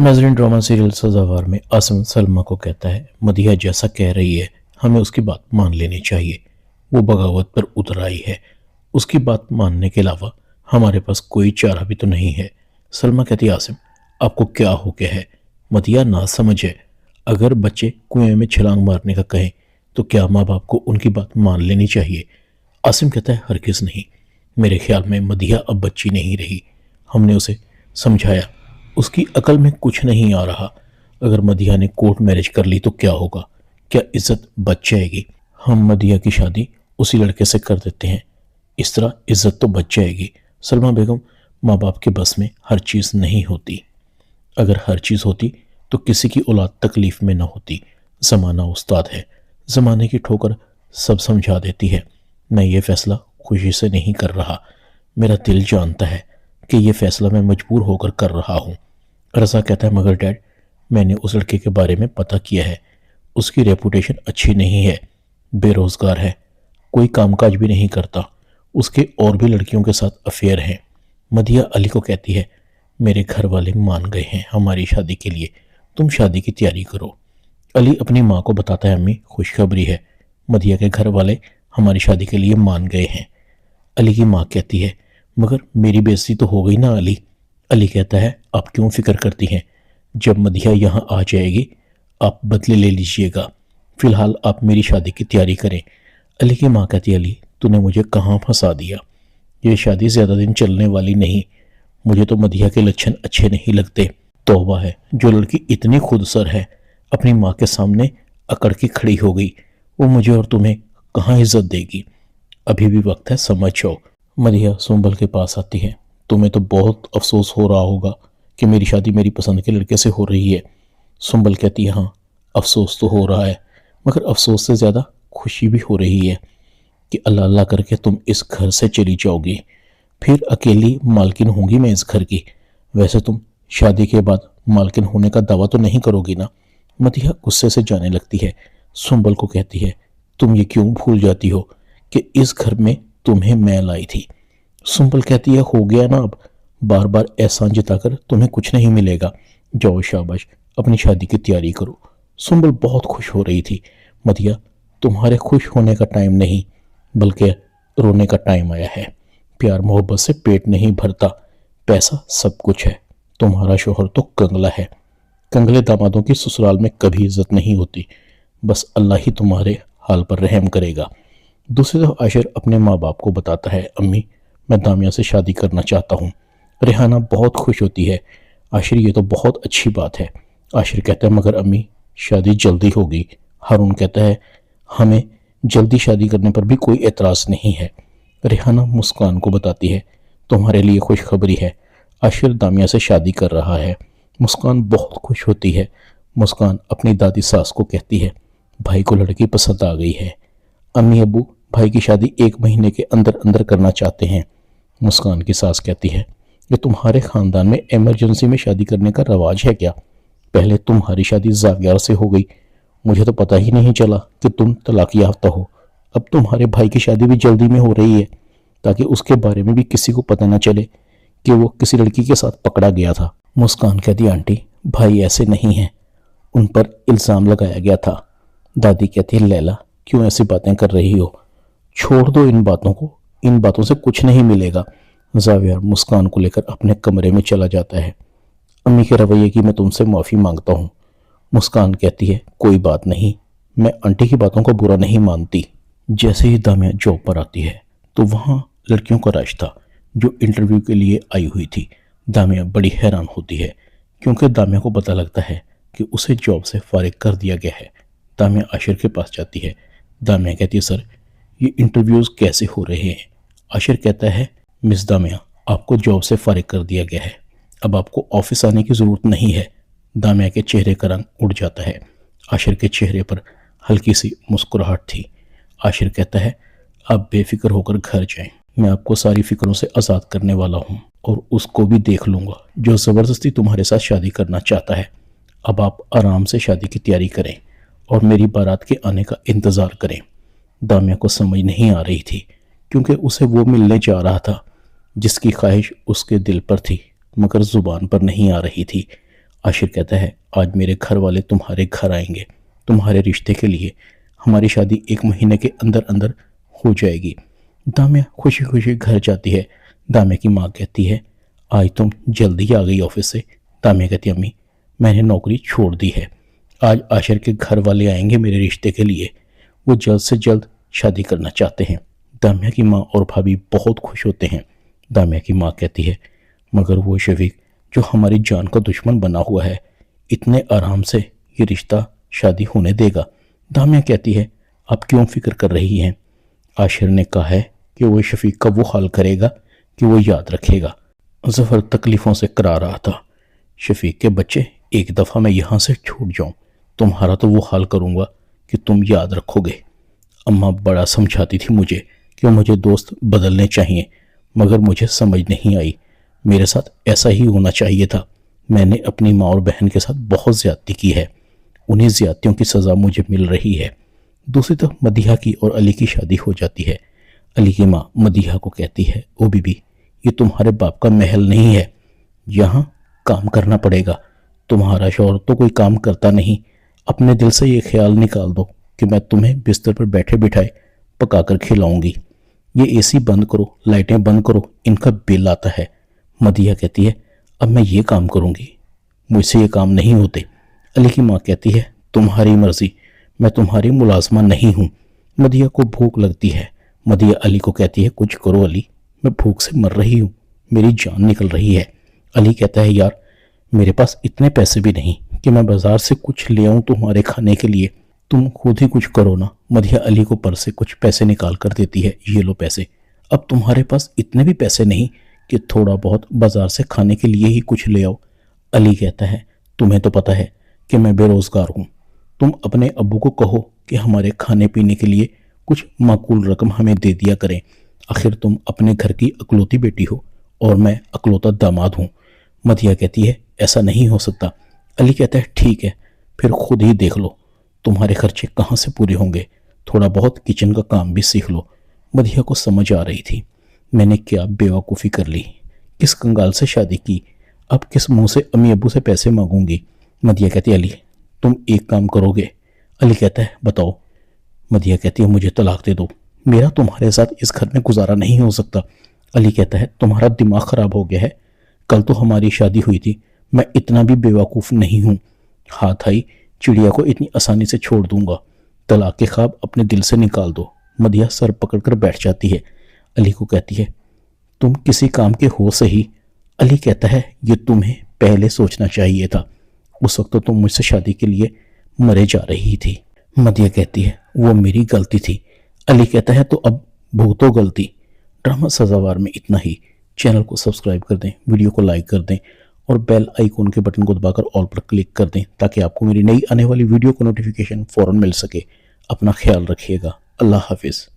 नाज़रीन, drama serial सज़ावार में आसिम सलमा को कहता है मदीहा जैसा कह रही है हमें उसकी बात मान लेनी चाहिए। वो बगावत पर उतर आई है, उसकी बात मानने के अलावा हमारे पास कोई चारा भी तो नहीं है। सलमा कहती है आसिम आपको क्या हो गया है? मदीहा ना समझ है। अगर बच्चे कुएं में छलांग मारने का कहें तो क्या माँ बाप को उनकी बात मान लेनी चाहिए? आसिम कहता है हरगिज़ नहीं। मेरे ख्याल में मदीहा अब बच्ची नहीं रही। हमने उसे समझाया, उसकी अकल में कुछ नहीं आ रहा। अगर मदीहा ने कोर्ट मैरिज कर ली तो क्या होगा? क्या इज्जत बच जाएगी? हम मदीहा की शादी उसी लड़के से कर देते हैं, इस तरह इज्जत तो बच जाएगी। सलमा बेगम, माँ बाप के बस में हर चीज़ नहीं होती। अगर हर चीज़ होती तो किसी की औलाद तकलीफ़ में न होती। ज़माना उस्ताद है, ज़माने की ठोकर सब समझा देती है। मैं ये फ़ैसला खुशी से नहीं कर रहा। मेरा दिल जानता है कि ये फ़ैसला मैं मजबूर होकर कर रहा हूँ। रज़ा कहता है मगर डैड, मैंने उस लड़के के बारे में पता किया है। उसकी रेपुटेशन अच्छी नहीं है, बेरोज़गार है, कोई कामकाज भी नहीं करता। उसके और भी लड़कियों के साथ अफेयर हैं। मदीहा अली को कहती है मेरे घर वाले मान गए हैं हमारी शादी के लिए, तुम शादी की तैयारी करो। अली अपनी माँ को बताता है अम्मी खुशखबरी है, मदीहा के घर वाले हमारी शादी के लिए मान गए हैं। अली की माँ कहती है मगर मेरी बेइज्जती तो हो गई ना अली। अली कहता है आप क्यों फिक्र करती हैं, जब मदीहा यहाँ आ जाएगी आप बदले ले लीजिएगा। फ़िलहाल आप मेरी शादी की तैयारी करें। अली की माँ कहती है अली तूने मुझे कहाँ फंसा दिया, ये शादी ज़्यादा दिन चलने वाली नहीं। मुझे तो मदीहा के लक्षण अच्छे नहीं लगते। तौबा है, जो लड़की इतनी खुदसर है अपनी माँ के सामने अकड़ के खड़ी हो गई, वो मुझे और तुम्हें कहाँ इज्जत देगी। अभी भी वक्त है, समझ जाओ। मदीहा सुंबल के पास आती है। तुम्हें तो बहुत अफसोस हो रहा होगा कि मेरी शादी मेरी पसंद के लड़के से हो रही है। सुंबल कहती है हाँ, अफसोस तो हो रहा है, मगर अफसोस से ज़्यादा खुशी भी हो रही है कि अल्लाह अल्लाह करके तुम इस घर से चली जाओगी, फिर अकेली मालकिन होंगी मैं इस घर की। वैसे तुम शादी के बाद मालकिन होने का दावा तो नहीं करोगी ना? मदीहा गुस्से से जाने लगती है। सुंबल को कहती है तुम ये क्यों भूल जाती हो कि इस घर में तुम्हें मैं लाई थी। सुंबल कहती है हो गया ना, अब बार बार एहसान जताकर तुम्हें कुछ नहीं मिलेगा। जाओ शाबाश, अपनी शादी की तैयारी करो। सुंबल बहुत खुश हो रही थी। मदीहा, तुम्हारे खुश होने का टाइम नहीं बल्कि रोने का टाइम आया है। प्यार मोहब्बत से पेट नहीं भरता, पैसा सब कुछ है। तुम्हारा शोहर तो कंगला है। कंगले दामादों की ससुराल में कभी इज्जत नहीं होती। बस अल्लाह ही तुम्हारे हाल पर रहम करेगा। दूसरी तरफ आशिर अपने माँ बाप को बताता है अम्मी मैं दामिया से शादी करना चाहता हूँ। रेहाना बहुत खुश होती है। आशिर ये तो बहुत अच्छी बात है। आशिर कहता है मगर अम्मी शादी जल्दी होगी। हारून कहता है हमें जल्दी शादी करने पर भी कोई एतराज़ नहीं है। रेहाना मुस्कान को बताती है तुम्हारे लिए खुशखबरी है, आशिर दामिया से शादी कर रहा है। मुस्कान बहुत खुश होती है। मुस्कान अपनी दादी सास को कहती है भाई को लड़की पसंद आ गई है, अम्मी अब्बू भाई की शादी 1 महीने के अंदर अंदर करना चाहते हैं। मुस्कान की सास कहती है ये तुम्हारे ख़ानदान में इमरजेंसी में शादी करने का रवाज है क्या? पहले तुम्हारी शादी ज़ावियार से हो गई, मुझे तो पता ही नहीं चला कि तुम तलाक याफ्ता हो। अब तुम्हारे भाई की शादी भी जल्दी में हो रही है ताकि उसके बारे में भी किसी को पता न चले कि वो किसी लड़की के साथ पकड़ा गया था। मुस्कान कहती आंटी भाई ऐसे नहीं हैं, उन पर इल्ज़ाम लगाया गया था। दादी कहती है लैला क्यों ऐसी बातें कर रही हो, छोड़ दो इन बातों को, इन बातों से कुछ नहीं मिलेगा। ज़ावियार मुस्कान को लेकर अपने कमरे में चला जाता है। अम्मी के रवैये की मैं तुमसे माफ़ी मांगता हूँ। मुस्कान कहती है कोई बात नहीं, मैं आंटी की बातों को बुरा नहीं मानती। जैसे ही दामिया जॉब पर आती है तो वहाँ लड़कियों का रश था जो इंटरव्यू के लिए आई हुई थी। दामिया बड़ी हैरान होती है क्योंकि दामिया को पता लगता है कि उसे जॉब से फारिग कर दिया गया है। दामिया आशिर के पास जाती है। दामिया कहती है सर ये इंटरव्यूज़ कैसे हो रहे हैं? आशिर कहता है मिस दामिया आपको जॉब से फारिग कर दिया गया है, अब आपको ऑफिस आने की ज़रूरत नहीं है। दामिया के चेहरे का रंग उड़ जाता है। आशिर के चेहरे पर हल्की सी मुस्कुराहट थी। आशिर कहता है आप बेफिक्र होकर घर जाएं, मैं आपको सारी फिक्रों से आज़ाद करने वाला हूँ और उसको भी देख लूँगा जो ज़बरदस्ती तुम्हारे साथ शादी करना चाहता है। अब आप आराम से शादी की तैयारी करें और मेरी बारात के आने का इंतज़ार करें। दामिया को समझ नहीं आ रही थी क्योंकि उसे वो मिलने जा रहा था जिसकी ख्वाहिश उसके दिल पर थी मगर ज़ुबान पर नहीं आ रही थी। عاشر کہتا ہے آج میرے گھر والے تمہارے گھر آئیں گے تمہارے رشتے کے لیے، ہماری شادی 1 مہینے کے اندر اندر ہو جائے گی۔ دامیہ خوشی خوشی گھر جاتی ہے۔ دامیہ کی ماں کہتی ہے آج تم جلدی آ گئی آفس سے۔ دامیہ کہتی ہے امی میں نے نوکری چھوڑ دی ہے، آج عاشر کے گھر والے آئیں گے میرے رشتے کے لیے، وہ جلد سے جلد شادی کرنا چاہتے ہیں۔ دامیہ کی ماں اور بھابھی بہت خوش ہوتے ہیں۔ دامیہ کی ماں کہتی ہے مگر وہ شفیق جو ہماری جان کا دشمن بنا ہوا ہے اتنے آرام سے یہ رشتہ شادی ہونے دے گا؟ دامیہ کہتی ہے آپ کیوں فکر کر رہی ہیں؟ عاشر نے کہا ہے کہ وہ شفیق کا وہ حال کرے گا کہ وہ یاد رکھے گا۔ ظفر تکلیفوں سے کرا رہا تھا۔ شفیق کے بچے ایک دفعہ میں یہاں سے چھوٹ جاؤں تمہارا تو وہ حال کروں گا کہ تم یاد رکھو گے۔ اماں بڑا سمجھاتی تھی مجھے کہ مجھے دوست بدلنے چاہیے، مگر مجھے سمجھ نہیں آئی، میرے ساتھ ایسا ہی ہونا چاہیے تھا۔ میں نے اپنی ماں اور بہن کے ساتھ بہت زیادتی کی ہے، انہیں زیادتیوں کی سزا مجھے مل رہی ہے۔ دوسری طرف مدیحہ کی اور علی کی شادی ہو جاتی ہے۔ علی کی ماں مدیحہ کو کہتی ہے او بی بی یہ تمہارے باپ کا محل نہیں ہے، یہاں کام کرنا پڑے گا، تمہارا شوہر تو کوئی کام کرتا نہیں، اپنے دل سے یہ خیال نکال دو کہ میں تمہیں بستر پر بیٹھے بٹھائے پکا کر کھلاؤں گی، یہ اے سی بند کرو، لائٹیں بند کرو، ان کا بل آتا ہے۔ مدیحہ کہتی ہے اب میں یہ کام کروں گی، مجھ سے یہ کام نہیں ہوتے۔ علی کی ماں کہتی ہے تمہاری مرضی، میں تمہاری ملازمہ نہیں ہوں۔ مدیحہ کو بھوک لگتی ہے۔ مدیحہ علی کو کہتی ہے کچھ کرو علی، میں بھوک سے مر رہی ہوں، میری جان نکل رہی ہے۔ علی کہتا ہے یار میرے پاس اتنے پیسے بھی نہیں کہ میں بازار سے کچھ لے آؤں تمہارے کھانے کے لیے، تم خود ہی کچھ کرو نا۔ مدیحہ علی کو پرس سے کچھ پیسے نکال کر دیتی ہے، یہ لو پیسے، اب تمہارے پاس اتنے بھی پیسے نہیں کہ تھوڑا بہت بازار سے کھانے کے لیے ہی کچھ لے آؤ۔ علی کہتا ہے تمہیں تو پتہ ہے کہ میں بے روزگار ہوں، تم اپنے ابو کو کہو کہ ہمارے کھانے پینے کے لیے کچھ معقول رقم ہمیں دے دیا کریں، آخر تم اپنے گھر کی اکلوتی بیٹی ہو اور میں اکلوتا داماد ہوں۔ مدیحہ کہتی ہے ایسا نہیں ہو سکتا۔ علی کہتا ہے ٹھیک ہے پھر خود ہی دیکھ لو، تمہارے خرچے کہاں سے پورے ہوں گے، تھوڑا بہت کچن کا کام بھی سیکھ لو۔ مدیحہ کو سمجھ آ رہی تھی میں نے کیا بیوقوفی کر لی، کس کنگال سے شادی کی، اب کس منہ سے امی ابو سے پیسے مانگوں گی۔ مدیحہ کہتی ہے علی تم ایک کام کرو گے؟ علی کہتا ہے بتاؤ۔ مدیحہ کہتی ہے مجھے طلاق دے دو، میرا تمہارے ساتھ اس گھر میں گزارا نہیں ہو سکتا۔ علی کہتا ہے تمہارا دماغ خراب ہو گیا ہے، کل تو ہماری شادی ہوئی تھی، میں اتنا بھی بیوقوف نہیں ہوں، ہاتھ آئی چڑیا کو اتنی آسانی سے چھوڑ دوں گا، طلاق کے خواب اپنے دل سے نکال دو۔ مدیحہ سر پکڑ کر بیٹھ جاتی ہے۔ علی کو کہتی ہے تم کسی کام کے ہو صحیح؟ علی کہتا ہے یہ تمہیں پہلے سوچنا چاہیے تھا، اس وقت تو تم مجھ سے شادی کے لیے مرے جا رہی تھی۔ مدیحہ کہتی ہے وہ میری غلطی تھی۔ علی کہتا ہے تو اب بھگتو غلطی۔ ڈرامہ سزاوار میں اتنا ہی۔ چینل کو سبسکرائب کر دیں، ویڈیو کو لائک کر دیں اور بیل آئیکن کے بٹن کو دبا کر آل پر کلک کر دیں تاکہ آپ کو میری نئی آنے والی ویڈیو کو نوٹیفیکیشن فوراً مل سکے۔ اپنا خیال رکھیے گا۔ اللہ حافظ۔